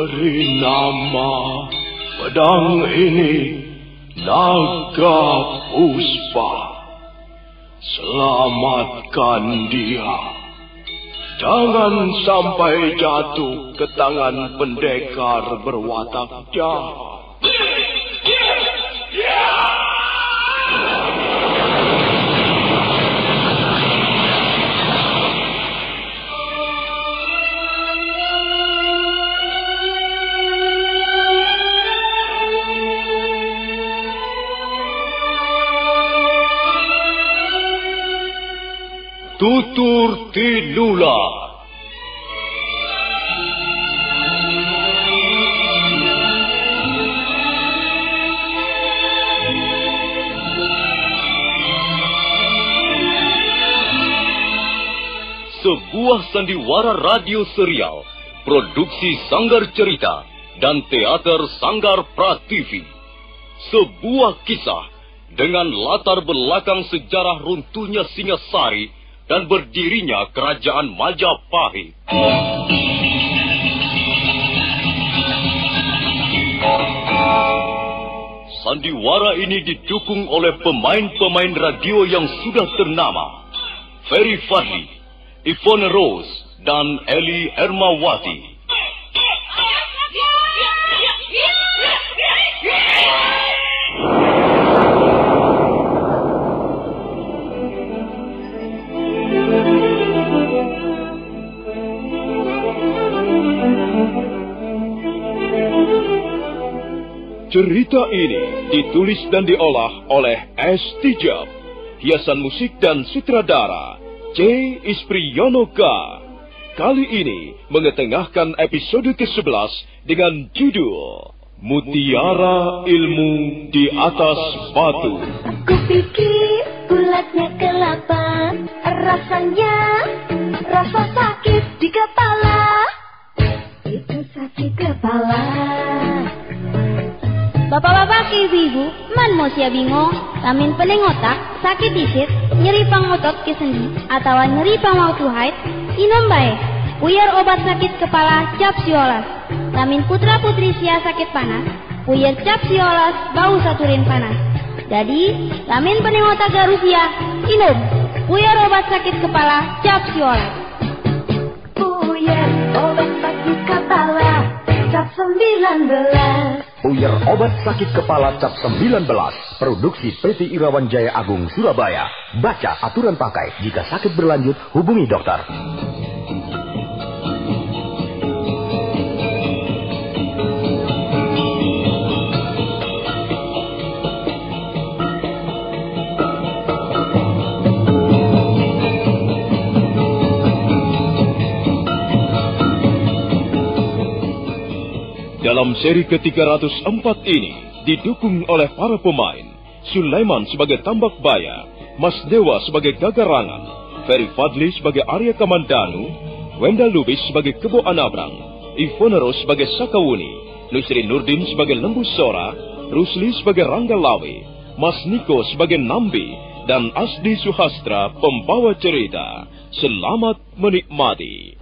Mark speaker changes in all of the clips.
Speaker 1: Beri nama pedang ini Naga Puspa. Selamatkan dia. Jangan sampai jatuh ke tangan pendekar berwatak jahat. Tutur Tinula. Sebuah sandiwara radio serial, produksi Sanggar Cerita dan teater Sanggar Prativi. Sebuah kisah dengan latar belakang sejarah runtuhnya Singasari dan berdirinya Kerajaan Majapahit. Sandiwara ini didukung oleh pemain-pemain radio yang sudah ternama. Ferry Fadli, Ivone Rose, dan Eli Ermawati. Cerita ini ditulis dan diolah oleh S. Tijab, hiasan musik dan sutradara C. Ispriyonoka. Kali ini mengetengahkan episode ke-11 dengan judul Mutiara Ilmu di Atas Batu.
Speaker 2: Aku pikir bulatnya kelapa, rasanya rasa sakit di kepala. Itu sakit kepala.
Speaker 3: Bapak-bapak, ibu-ibu, man mau sia bingung, lamin pening otak, sakit disit, nyeri pangotot ke sendi, atau nyeri pangwau haid, inom bae, puyar obat sakit kepala cap siolas. Lamin putra-putri sia sakit panas, puyar cap siolas bau saturin panas. Jadi, lamin pening otak garusia, inom, puyar obat sakit kepala cap siolas.
Speaker 2: Puyar obat sakit kepala cap 19.
Speaker 4: Puyar obat sakit kepala cap 19. Produksi PT Irawan Jaya Agung Surabaya. Baca aturan pakai. Jika sakit berlanjut, hubungi dokter.
Speaker 1: Dalam seri ke-304 ini didukung oleh para pemain Sulaiman sebagai Tambak Baya, Mas Dewa sebagai Gagarangan, Ferry Fadli sebagai Arya Kamandanu, Wenda Lubis sebagai Kebo Anabrang, Ivone Rose sebagai Sakawuni, Nusri Nurdin sebagai Lembu Sora, Rusli sebagai Rangga Lawe, Mas Niko sebagai Nambi, dan Asdi Suhastra pembawa cerita. Selamat menikmati.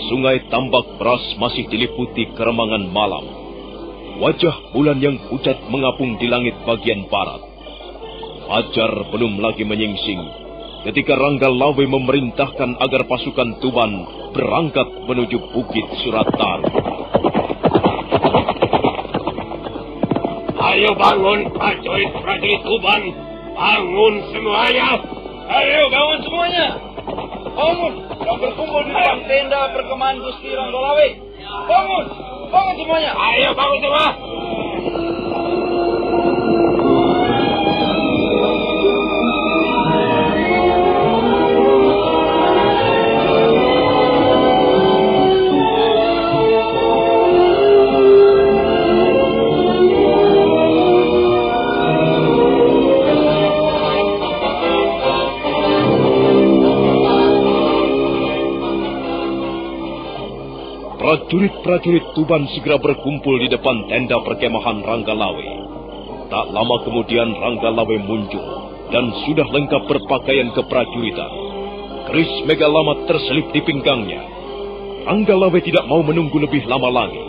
Speaker 1: Sungai Tambak Beras masih diliputi keremangan malam. Wajah bulan yang pucat mengapung di langit bagian barat. Fajar belum lagi menyingsing ketika Rangga Lawe memerintahkan agar pasukan Tuban berangkat menuju Bukit Surataru.
Speaker 5: Ayo bangun, prajurit Tuban. Bangun semuanya. Ayo bangun semuanya. Bangun. Yang berkumpul di depan tenda perkemahan Gusti Rangga Lawe. Bangun. Bangun semuanya. Ayo bangun semua.
Speaker 1: Prajurit-prajurit Tuban segera berkumpul di depan tenda perkemahan Ranggalawe. Tak lama kemudian Ranggalawe muncul dan sudah lengkap berpakaian keprajuritan. Keris Megalamat terselip di pinggangnya. Ranggalawe tidak mau menunggu lebih lama lagi.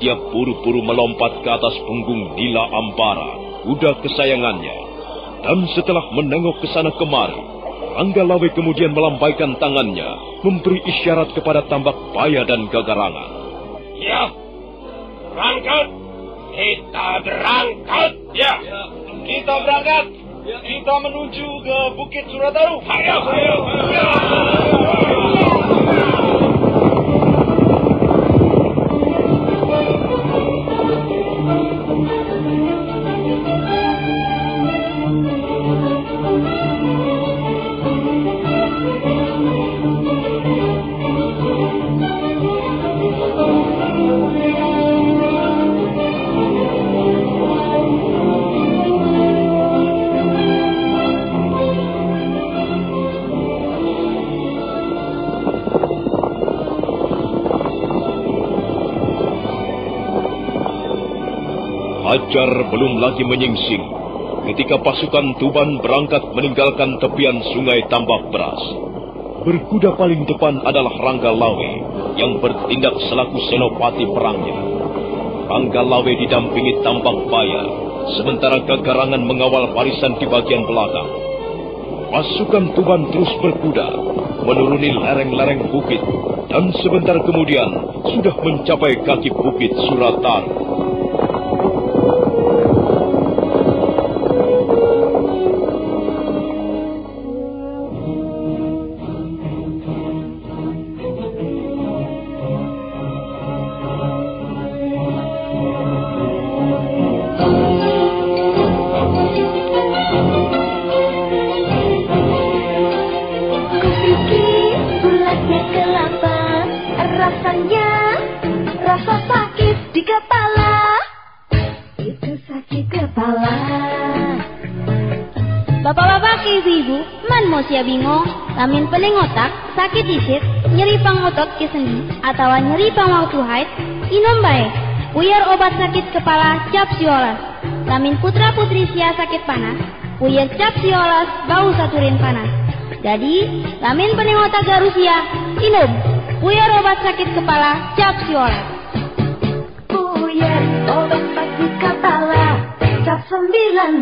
Speaker 1: Dia buru-buru melompat ke atas punggung Nila Ampara, kuda kesayangannya. Dan setelah menengok ke sana kemari, Ranggalawe kemudian melambaikan tangannya, memberi isyarat kepada Tambak Baya dan Gagarangan.
Speaker 5: Ya, berangkat. Kita berangkat. Ya, kita berangkat. Kita menuju ke Bukit Surataru. Ayo.
Speaker 1: Fajar belum lagi menyingsing ketika pasukan Tuban berangkat meninggalkan tepian sungai Tambak Beras. Berkuda paling depan adalah Ranggalawe yang bertindak selaku senopati perangnya. Ranggalawe didampingi Tambak Baya, sementara Gagarangan mengawal barisan di bagian belakang. Pasukan Tuban terus berkuda, menuruni lereng-lereng bukit, dan sebentar kemudian sudah mencapai kaki Bukit Surataru.
Speaker 3: Bapak-bapak, ibu-ibu, man mau sia bingung, lamin pening otak, sakit disit, nyeri pangotot ke sendi, atau nyeri pangwaktu haid, inom bae, puyar obat sakit kepala cap siolas. Lamin putra-putri sia sakit panas, puyar cap siolas bau saturin panas. Jadi, lamin pening otak garusia, inom, puyar obat sakit kepala cap siolas.
Speaker 2: Puyar obat sakit kepala cap 19.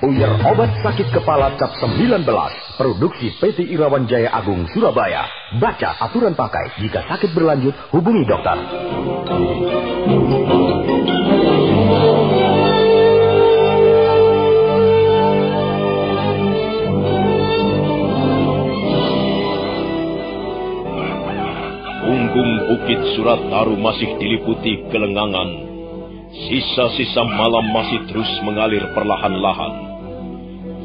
Speaker 4: Puyar obat sakit kepala cap 19. Produksi PT Irawan Jaya Agung Surabaya. Baca aturan pakai. Jika sakit berlanjut, hubungi dokter.
Speaker 1: Punggung Bukit Surataru masih diliputi kelengangan. Sisa-sisa malam masih terus mengalir perlahan-lahan.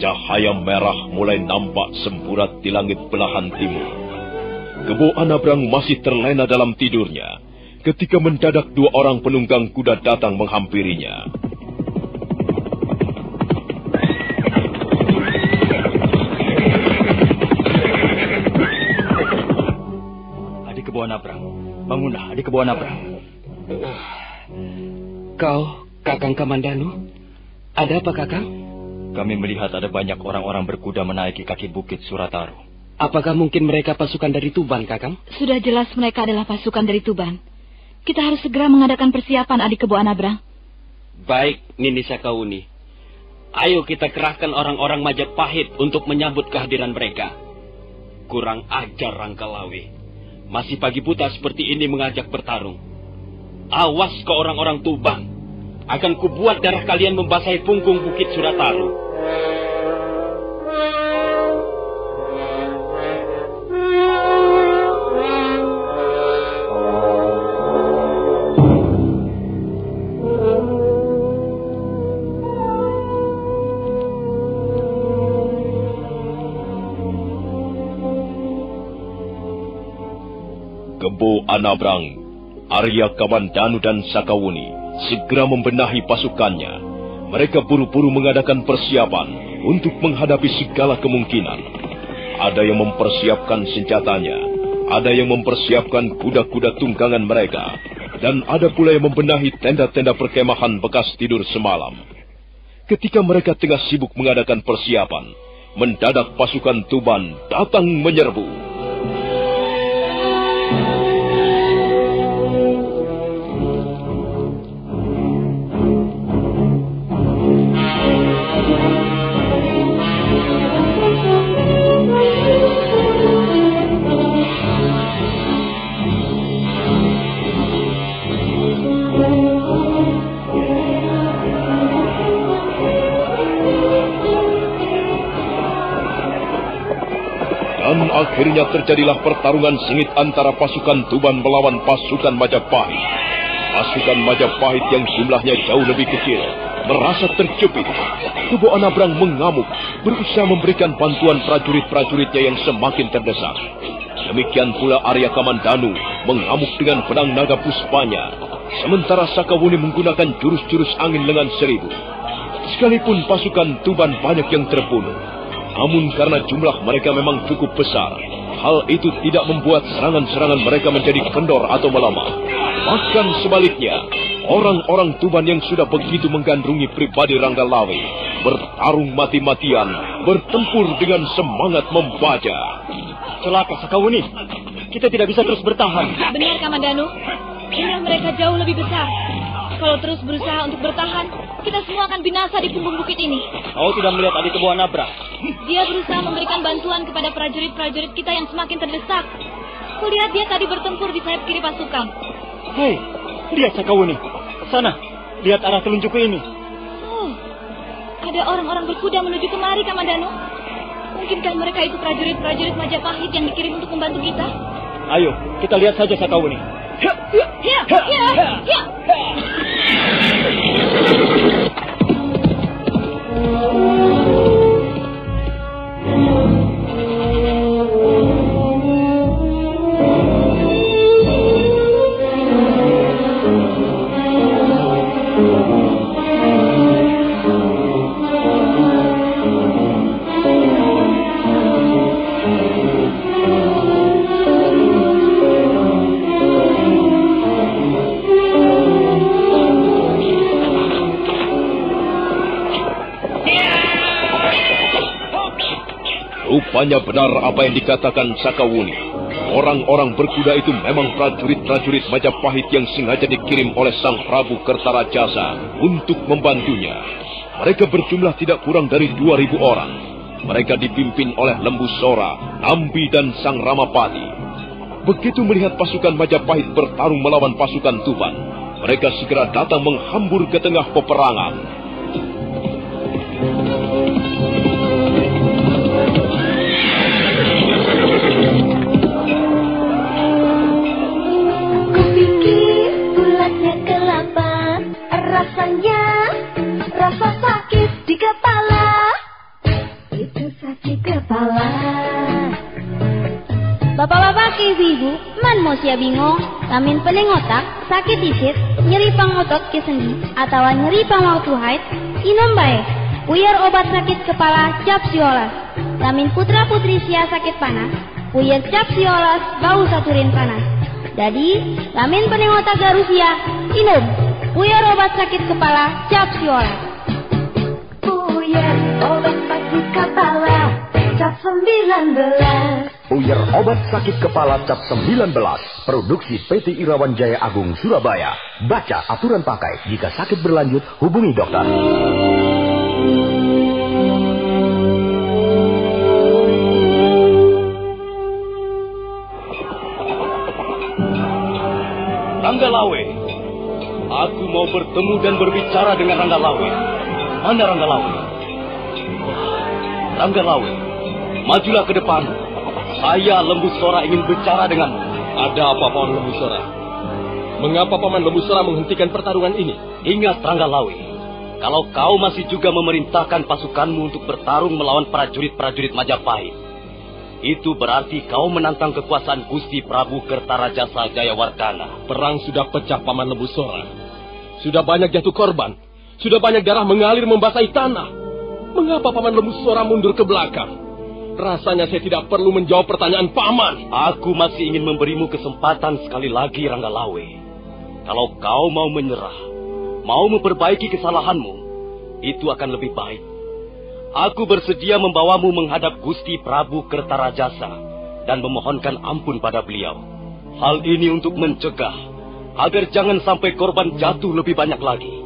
Speaker 1: Cahaya merah mulai nampak semburat di langit belahan timur. Kebo Anabrang masih terlena dalam tidurnya ketika mendadak dua orang penunggang kuda datang menghampirinya.
Speaker 6: Adik Kebo Anabrang, bangunlah Adik Kebo Anabrang. Kau, Kakang Kamandanu? Ada apa, Kakang? Kami melihat ada banyak orang-orang berkuda menaiki kaki Bukit Surataru. Apakah mungkin mereka pasukan dari Tuban, Kakang?
Speaker 7: Sudah jelas mereka adalah pasukan dari Tuban. Kita harus segera mengadakan persiapan, Adik Kebo Anabrang.
Speaker 6: Baik, Nini Sakauni. Ayo kita kerahkan orang-orang Majapahit untuk menyambut kehadiran mereka. Kurang ajar Ranggalawe. Masih pagi buta seperti ini mengajak bertarung. Awas ke orang-orang Tuban. Akan kubuat darah kalian membasahi punggung Bukit Surataru.
Speaker 1: Kebo Anabrang, Arya Kamandanu dan Sakawuni segera membenahi pasukannya. Mereka buru-buru mengadakan persiapan untuk menghadapi segala kemungkinan. Ada yang mempersiapkan senjatanya, Ada yang mempersiapkan kuda-kuda tunggangan mereka, dan ada pula yang membenahi tenda-tenda perkemahan bekas tidur semalam. Ketika mereka tengah sibuk mengadakan persiapan, mendadak pasukan Tuban datang menyerbu. Dan akhirnya terjadilah pertarungan sengit antara pasukan Tuban melawan pasukan Majapahit. Pasukan Majapahit yang jumlahnya jauh lebih kecil merasa terjepit. Kebo Anabrang mengamuk, berusaha memberikan bantuan prajurit-prajuritnya yang semakin terdesak. Demikian pula Arya Kamandanu mengamuk dengan pedang naga puspanya, sementara Sakawuni menggunakan jurus-jurus angin lengan seribu. Sekalipun pasukan Tuban banyak yang terbunuh, namun karena jumlah mereka memang cukup besar, hal itu tidak membuat serangan-serangan mereka menjadi kendor atau melemah. Bahkan sebaliknya, orang-orang Tuban yang sudah begitu menggandrungi pribadi Ranggalawe bertarung mati-matian, bertempur dengan semangat membaja.
Speaker 6: Celaka Sakawuni, kita tidak bisa terus bertahan.
Speaker 7: Benar, Kamandanu. Jumlah mereka jauh lebih besar. Kalau terus berusaha untuk bertahan, kita semua akan binasa di punggung bukit ini.
Speaker 6: Kau tidak melihat adik Kebo Anabra?
Speaker 7: Dia berusaha memberikan bantuan kepada prajurit-prajurit kita yang semakin terdesak. Kulihat dia tadi bertempur di sayap kiri pasukan.
Speaker 6: Hei, lihat Sakawuni. Sana, lihat arah telunjukku ini.
Speaker 7: Oh, ada orang-orang berkuda menuju kemari, Kamandanu. Mungkinkah mereka itu prajurit-prajurit Majapahit yang dikirim untuk membantu kita?
Speaker 6: Ayo, kita lihat saja Sakawuni.
Speaker 7: Ya.
Speaker 1: Rupanya benar apa yang dikatakan Sakawuni. Orang-orang berkuda itu memang prajurit-prajurit Majapahit yang sengaja dikirim oleh Sang Prabu Kertarajasa untuk membantunya. Mereka berjumlah tidak kurang dari 2.000 orang. Mereka dipimpin oleh Lembu Sora, Nambi dan Sang Ramapati. Begitu melihat pasukan Majapahit bertarung melawan pasukan Tuban, mereka segera datang menghambur ke tengah peperangan.
Speaker 2: Rasanya rasa sakit di kepala, itu sakit kepala.
Speaker 3: Bapak-bapak ke ibu-ibu, man mau sia bingung, lamin pening otak, sakit disit, nyeri pangotot ke sendi, atau nyeri pangwaktu haid, inom bae, puyar obat sakit kepala cap siolas. Lamin putra-putri sia sakit panas, puyar cap siolas bau saturin panas. Jadi, lamin pening otak garusia, inom. Puyar obat sakit kepala cap siolas.
Speaker 2: Puyar obat sakit kepala cap 19.
Speaker 4: Puyar obat sakit kepala cap 19. Produksi PT Irawan Jaya Agung Surabaya. Baca aturan pakai. Jika sakit berlanjut, hubungi dokter.
Speaker 6: Ranggalawe, aku mau bertemu dan berbicara dengan Ranggalawe. Mana Ranggalawe? Ranggalawe, majulah ke depan. Saya Lembu Sora ingin bicara denganmu.
Speaker 8: Ada apa, Paman Lembu Sora? Mengapa Paman Lembu Sora menghentikan pertarungan ini?
Speaker 6: Ingat, Ranggalawe, kalau kau masih juga memerintahkan pasukanmu untuk bertarung melawan prajurit-prajurit Majapahit, itu berarti kau menantang kekuasaan Gusti Prabu Kertarajasa Jayawardhana.
Speaker 8: Perang sudah pecah, Paman Lembu Sora. Sudah banyak jatuh korban. Sudah banyak darah mengalir membasahi tanah. Mengapa Paman Lembu Sora mundur ke belakang? Rasanya saya tidak perlu menjawab pertanyaan Paman.
Speaker 6: Aku masih ingin memberimu kesempatan sekali lagi, Ranggalawe. Kalau kau mau menyerah, mau memperbaiki kesalahanmu, itu akan lebih baik. Aku bersedia membawamu menghadap Gusti Prabu Kertarajasa dan memohonkan ampun pada beliau. Hal ini untuk mencegah agar jangan sampai korban jatuh lebih banyak lagi.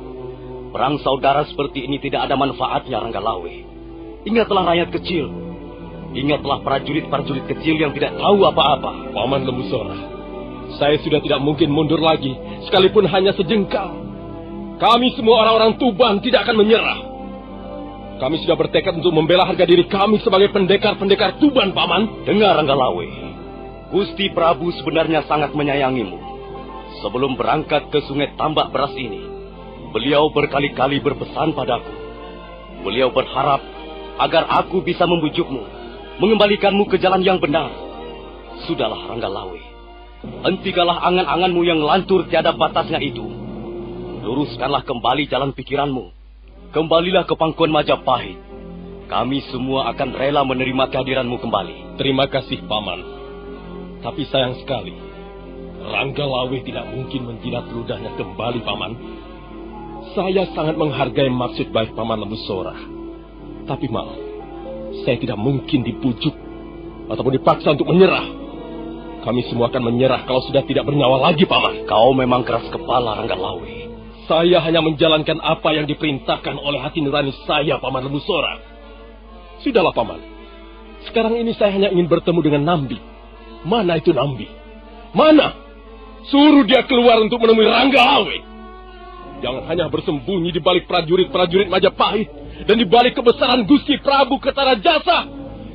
Speaker 6: Perang saudara seperti ini tidak ada manfaatnya, Ranggalawe. Ingatlah rakyat kecil. Ingatlah prajurit-prajurit kecil yang tidak tahu apa-apa.
Speaker 8: Paman Lembusora, saya sudah tidak mungkin mundur lagi, sekalipun hanya sejengkal. Kami semua orang-orang Tuban tidak akan menyerah. Kami sudah bertekad untuk membela harga diri kami sebagai pendekar-pendekar Tuban, Paman.
Speaker 6: Dengar, Ranggalawe. Gusti Prabu sebenarnya sangat menyayangimu. Sebelum berangkat ke Sungai Tambak Beras ini, beliau berkali-kali berpesan padaku. Beliau berharap agar aku bisa membujukmu, mengembalikanmu ke jalan yang benar. Sudahlah, Ranggalawe. Hentikanlah angan-anganmu yang lantur tiada batasnya itu. Luruskanlah kembali jalan pikiranmu. Kembalilah ke pangkuan Majapahit. Kami semua akan rela menerima kehadiranmu kembali.
Speaker 8: Terima kasih, Paman. Tapi sayang sekali, Ranggalawe tidak mungkin menjilat ludahnya kembali, Paman. Saya sangat menghargai maksud baik Paman Lembusora. Tapi maaf, saya tidak mungkin dipujuk ataupun dipaksa untuk menyerah. Kami semua akan menyerah kalau sudah tidak bernyawa lagi, Paman.
Speaker 6: Kau memang keras kepala, Ranggalawe.
Speaker 8: Saya hanya menjalankan apa yang diperintahkan oleh hati nurani saya, Paman Lembusora. Sudahlah, Paman. Sekarang ini saya hanya ingin bertemu dengan Nambi. Mana itu Nambi? Mana? Suruh dia keluar untuk menemui Ranggalawe. Jangan hanya bersembunyi di balik prajurit-prajurit Majapahit dan di balik kebesaran Gusti Prabu Kertarajasa.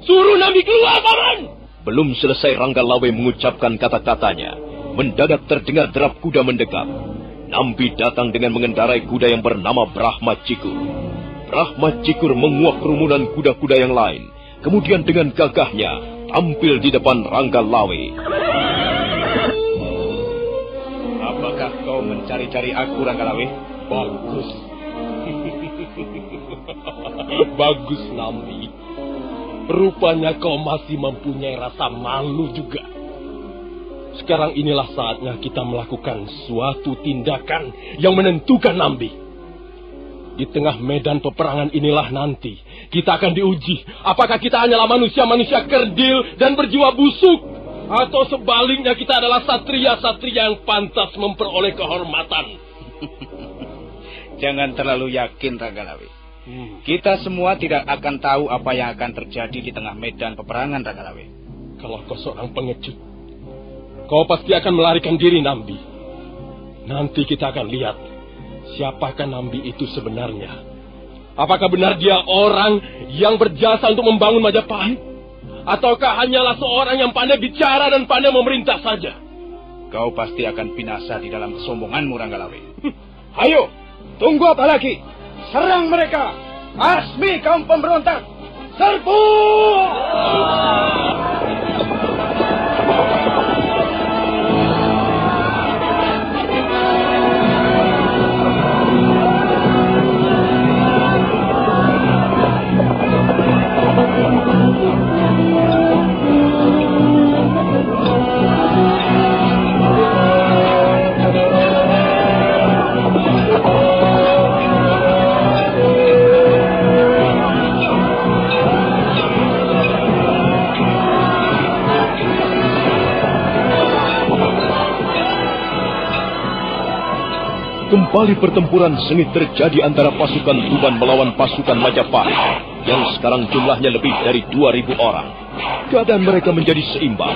Speaker 8: Suruh Nambi keluar, Paman!
Speaker 1: Belum selesai Ranggalawe mengucapkan kata-katanya, mendadak terdengar derap kuda mendekat. Nambi datang dengan mengendarai kuda yang bernama Brahma Cikur. Brahma Cikur menguak kerumunan kuda-kuda yang lain. Kemudian dengan gagahnya tampil di depan Ranggalawe.
Speaker 5: Apakah kau mencari-cari aku, Ranggalawe?
Speaker 8: Bagus. Bagus, Nambi. Rupanya kau masih mempunyai rasa malu juga. Sekarang inilah saatnya kita melakukan suatu tindakan yang menentukan, Nambi. Di tengah medan peperangan inilah nanti kita akan diuji. Apakah kita hanyalah manusia-manusia kerdil dan berjiwa busuk, atau sebaliknya kita adalah satria-satria yang pantas memperoleh kehormatan.
Speaker 5: Jangan terlalu yakin, Ranggalawe. Kita semua tidak akan tahu apa yang akan terjadi di tengah medan peperangan, Ranggalawe.
Speaker 8: Kalau kau seorang pengecut, kau pasti akan melarikan diri, Nambi. Nanti kita akan lihat siapakah Nambi itu sebenarnya. Apakah benar dia orang yang berjasa untuk membangun Majapahit? Ataukah hanyalah seorang yang pandai bicara dan pandai memerintah saja?
Speaker 5: Kau pasti akan binasa di dalam kesombonganmu, Ranggalawe.
Speaker 9: Ayo, tunggu apa lagi? Serang mereka! Asmi kaum pemberontak! Serbu!
Speaker 1: Kembali pertempuran sengit terjadi antara pasukan Tuban melawan pasukan Majapahit yang sekarang jumlahnya lebih dari 2.000 orang. Keadaan mereka menjadi seimbang,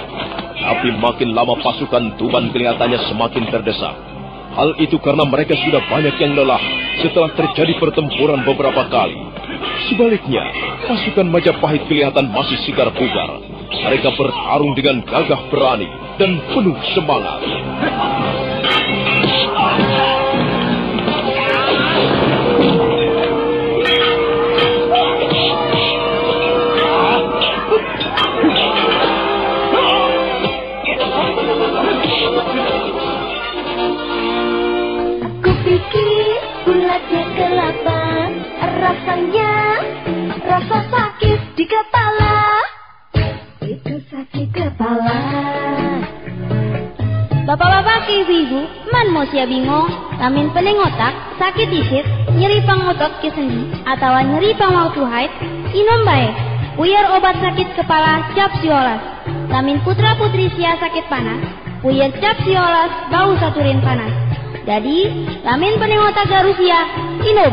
Speaker 1: tapi makin lama pasukan Tuban kelihatannya semakin terdesak. Hal itu karena mereka sudah banyak yang lelah setelah terjadi pertempuran beberapa kali. Sebaliknya, pasukan Majapahit kelihatan masih sigar bugar. Mereka bertarung dengan gagah berani dan penuh semangat.
Speaker 2: Kupikir bulatnya kelapa, rasanya rasa sakit di kepala. sakit kepala.
Speaker 3: Bapak-bapak ke ibu-ibu, man mau sia bingung, lamin pening otak, sakit isit, nyeri pangotot ke sendi, atau nyeri pangwaktu haid, inom baik. Puyer obat sakit kepala cap siolas. Lamin putra putri sia sakit panas, puyer cap siolas bau saturin panas. Jadi, lamin pening otak garusia, inom.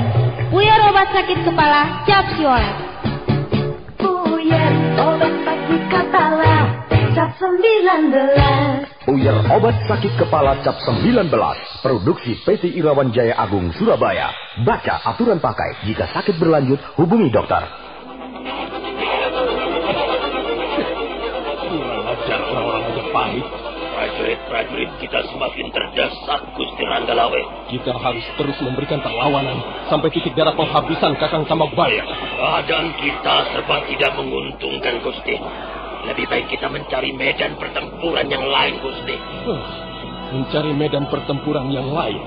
Speaker 3: Puyer obat sakit kepala cap siolas.
Speaker 2: Puyer obat sakit kepala cap 19.
Speaker 4: Puyer obat sakit kepala cap 19. Produksi PT Irawan Jaya Agung Surabaya. Baca aturan pakai. Jika sakit berlanjut, hubungi dokter.
Speaker 8: Kurang ajar orang-orang Majapahit.
Speaker 5: Prajurit-prajurit kita semakin terdesak, Gusti Ranggalawe.
Speaker 8: Kita harus terus memberikan perlawanan sampai titik darah penghabisan Kakang Tambakbaya.
Speaker 5: Keadaan kita serba tidak menguntungkan, Gusti. Lebih baik kita mencari medan pertempuran yang lain, Gusti.
Speaker 8: Mencari medan pertempuran yang lain?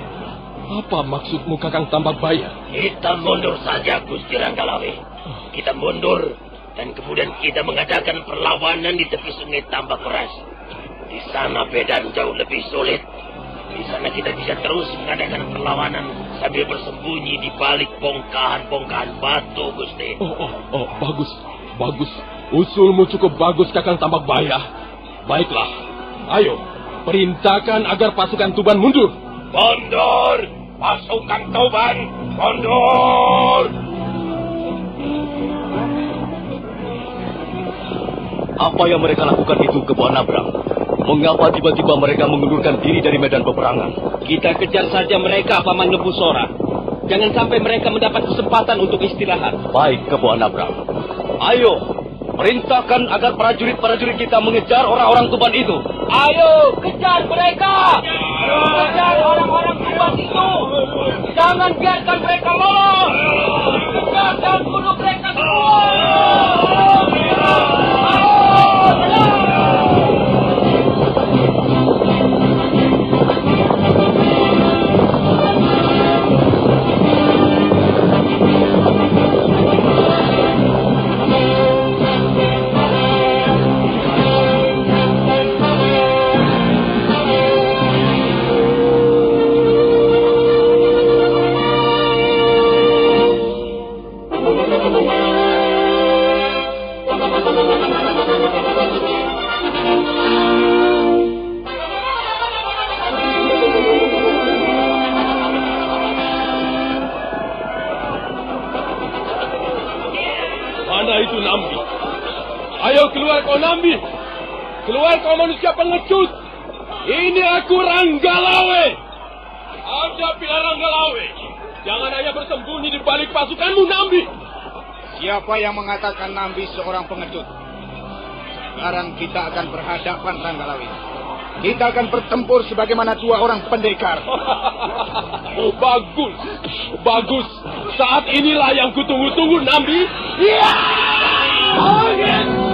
Speaker 8: Apa maksudmu, Kakang Tambakbaya?
Speaker 5: Kita mundur saja, Gusti Ranggalawe. Kita mundur, dan kemudian kita mengadakan perlawanan di tepi sungai Tambak Beras. Di sana medan jauh lebih sulit. Di sana kita bisa terus mengadakan perlawanan sambil bersembunyi di balik bongkahan-bongkahan batu, Gusti.
Speaker 8: Bagus. Usulmu cukup bagus, Kakang Tambakbaya. Baiklah, ayo, perintahkan agar pasukan Tuban mundur.
Speaker 5: Mundur! Pasukan Tuban, mundur!
Speaker 6: Apa yang mereka lakukan itu, Kepala Nabrang? Mengapa tiba-tiba mereka mengundurkan diri dari medan peperangan? Kita kejar saja mereka, Paman Nebusora. Jangan sampai mereka mendapat kesempatan untuk istirahat. Baik, Kepala Nabrang. Ayo, perintahkan agar prajurit-prajurit kita mengejar orang-orang Tuban itu. Ayo, kejar mereka! Kejar orang-orang Tuban itu! Jangan biarkan mereka lolos! Kejar dan bunuh mereka semua!
Speaker 8: Nambi, keluar kau manusia pengecut. Ini aku Ranggalawe. Hadapi Ranggalawe. Jangan hanya bersembunyi di balik pasukanmu, Nambi.
Speaker 9: Siapa yang mengatakan Nambi seorang pengecut? Sekarang kita akan berhadapan, Ranggalawe. Kita akan bertempur sebagaimana dua orang pendekar.
Speaker 8: Bagus. Saat inilah yang kutunggu-tunggu, Nambi. Iya! Oh, yes!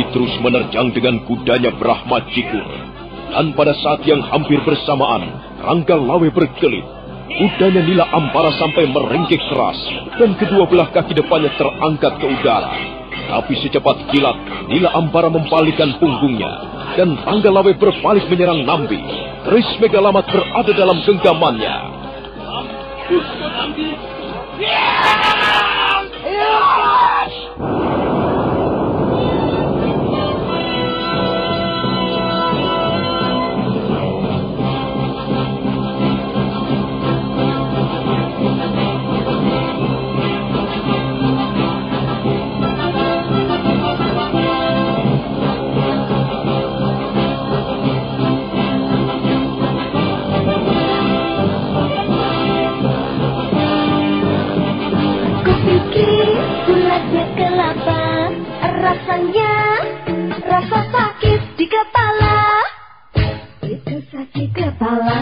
Speaker 1: terus menerjang dengan kudanya Brahma Cikur. Dan pada saat yang hampir bersamaan, Ranggalawe berkelit. Kudanya Nila Ampara sampai merengkek keras, dan kedua belah kaki depannya terangkat ke udara. Tapi secepat kilat, Nila Ampara mempalikan punggungnya, dan Ranggalawe berbalik menyerang Nambi. Keris Megalamat berada dalam genggamannya.
Speaker 2: Hilangnya rasa sakit di kepala, itu sakit kepala.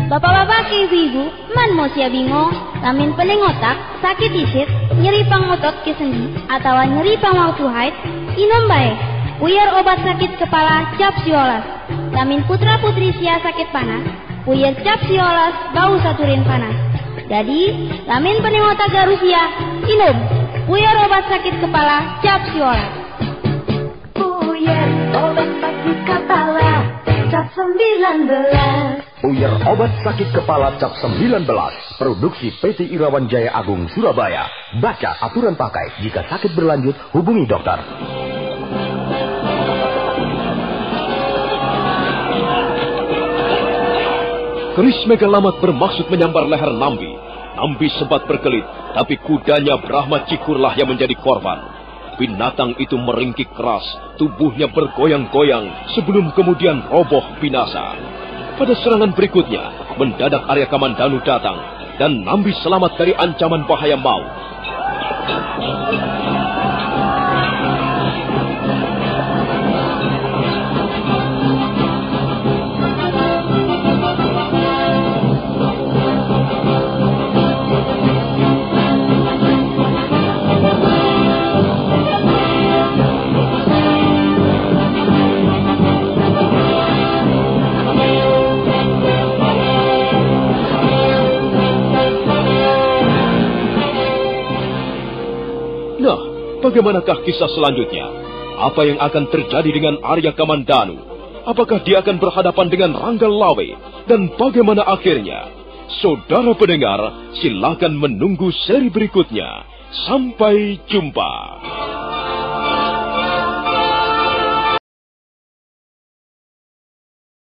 Speaker 3: Bapak-bapak ke ibu-ibu, man mau sia bingung, lamin pening otak, sakit isit, nyeri pangotot ke sendi, atau nyeri pangwaktu haid, inom bae. Puyer obat sakit kepala cap siolas. Lamin putra putri sia sakit panas, puyer cap siolas bau saturin panas. Jadi, lamin pening otak garusia, inom. Puyer obat sakit kepala cap siolas.
Speaker 2: Puyer obat sakit kepala cap 19.
Speaker 4: Puyer obat sakit kepala cap 19. Produksi PT Irawan Jaya Agung Surabaya. Baca aturan pakai. Jika sakit berlanjut, hubungi dokter.
Speaker 1: Keris Megalamat bermaksud menyambar leher Nambi. Nambi sempat berkelit, tapi kudanya Brahma Cikurlah yang menjadi korban. Binatang itu meringkik keras, tubuhnya bergoyang-goyang sebelum kemudian roboh binasa. Pada serangan berikutnya, mendadak Arya Kamandanu datang dan Nambi selamat dari ancaman bahaya maut. Bagaimanakah kisah selanjutnya? Apa yang akan terjadi dengan Arya Kamandanu? Apakah dia akan berhadapan dengan Rangga Lawe? Dan bagaimana akhirnya? Saudara pendengar, silakan menunggu seri berikutnya. Sampai jumpa.